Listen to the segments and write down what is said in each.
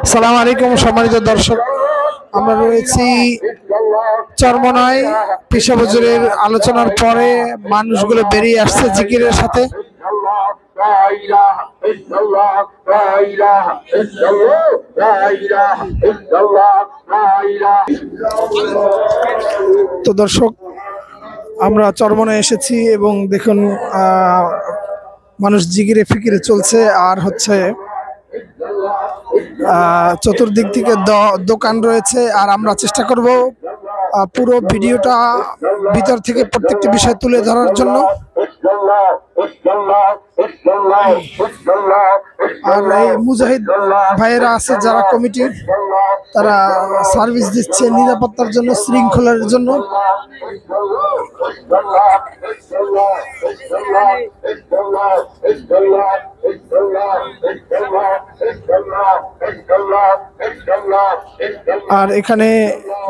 আসসালামু আলাইকুম সম্মানিত দর্শক, আমরা রয়েছি চরমনায় পেশা হুজুরের আলোচনার পরে মানুষগুলো বেরিয়ে আসছে জিকিরের সাথে। তো দর্শক, আমরা চরমনায় এসেছি এবং দেখুন মানুষ জিকিরে ফিকিরে চলছে, আর হচ্ছে চতুর্দিক থেকে দোকান রয়েছে। আর আমরা চেষ্টা করব পুরো ভিডিওটা ভিতর থেকে প্রত্যেকটি বিষয় তুলে ধরার জন্য। আর এই মুজাহিদ ভাইয়েরা আছে যারা কমিটির, তারা সার্ভিস দিচ্ছে নিরাপত্তার জন্য, শৃঙ্খলার জন্য। আর এখানে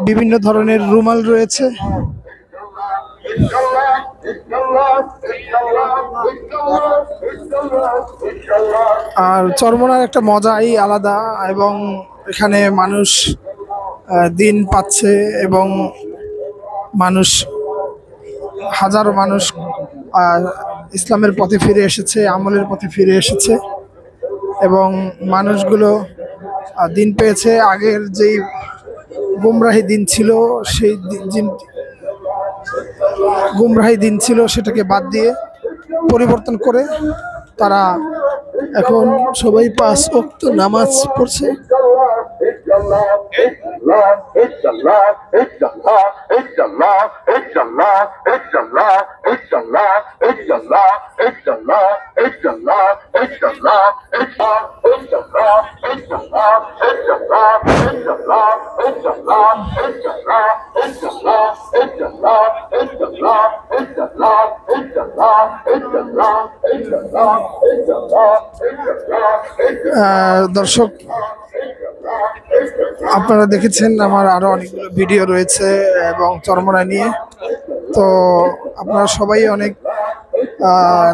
বিভিন্ন ধরনের রুমাল রয়েছে। আর চরমনার একটা মজাই আলাদা, এবং এখানে মানুষ দিন পাচ্ছে এবং মানুষ হাজারো মানুষ ইসলামের পথে ফিরে এসেছে, আমলের পথে ফিরে এসেছে এবং মানুষগুলো দিন পেয়েছে। আগের যেই গুমরাহি দিন ছিল, সেই গুমরাহি দিন ছিল সেটাকে বাদ দিয়ে পরিবর্তন করে তারা এখন সবাই 5 ওয়াক্ত নামাজ পড়ছে। দর্শক, আপনারা দেখেছেন আমার আরো অনেকগুলো ভিডিও রয়েছে এবং চরমনায় নিয়ে। তো আপনারা সবাই অনেক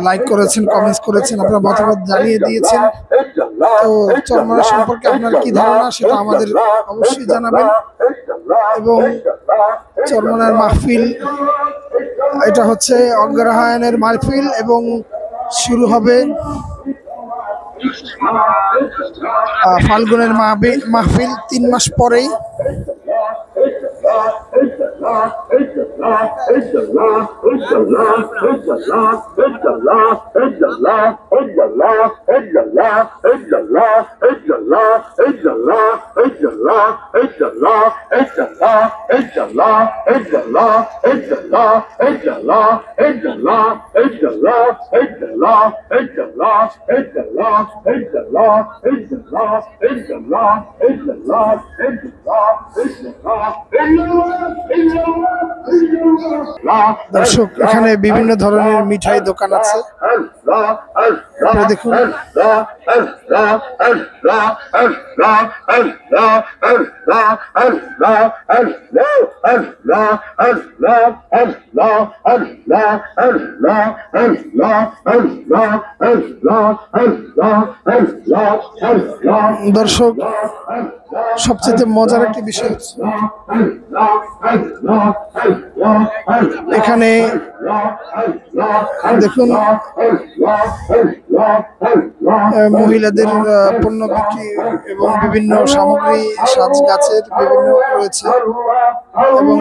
লাইক করেছেন, কমেন্টস করেছেন, আপনারা মতামত জানিয়ে দিয়েছেন। তো চরমনা সম্পর্কে আপনার কি ধারণা সেটা আমাদের অবশ্যই জানাবেন। এবং চরমনার মাহফিল, এটা হচ্ছে অগ্রহায়ণের মাহফিল এবং শুরু হবে ফাল্গুনের মাহফিল 3 মাস পরেই। দর্শক, এখানে বিভিন্ন ধরনের মিঠাই দোকান আছে, দেখুন। দর্শক, সবচেয়ে মজার একটি বিষয় হচ্ছে এখানে দেখুন মহিলাদের পণ্য বিক্রি এবং বিভিন্ন সামগ্রী, সাজ গাছের বিভিন্ন রয়েছে। এবং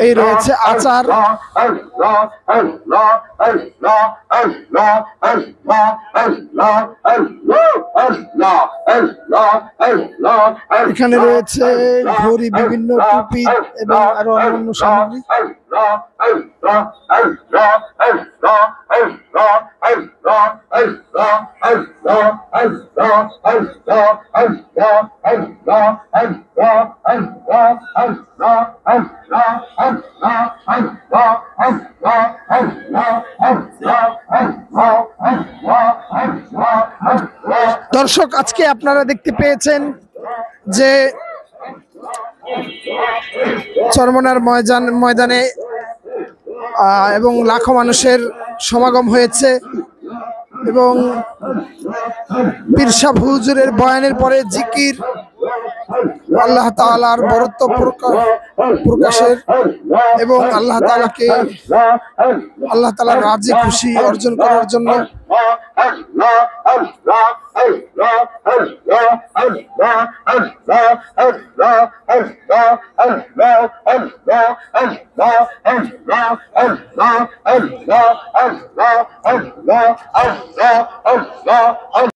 এই রয়েছে আচার। এখানে রয়েছে ঘড়ি, বিভিন্ন টুপি এবং আরো অন্যান্য সামগ্রী। দর্শক, আজকে আপনারা দেখতে পেয়েছেন যে চরমনার ময়দানে এবং লাখো মানুষের সমাগম হয়েছে এবং পীর সাহেব হুজুরের বয়ানের পরে জিকির, আল্লাহ তাআলার বরত্ব প্রকাশের এবং আল্লাহ তাআলার রাজি খুশি অর্জন করার জন্য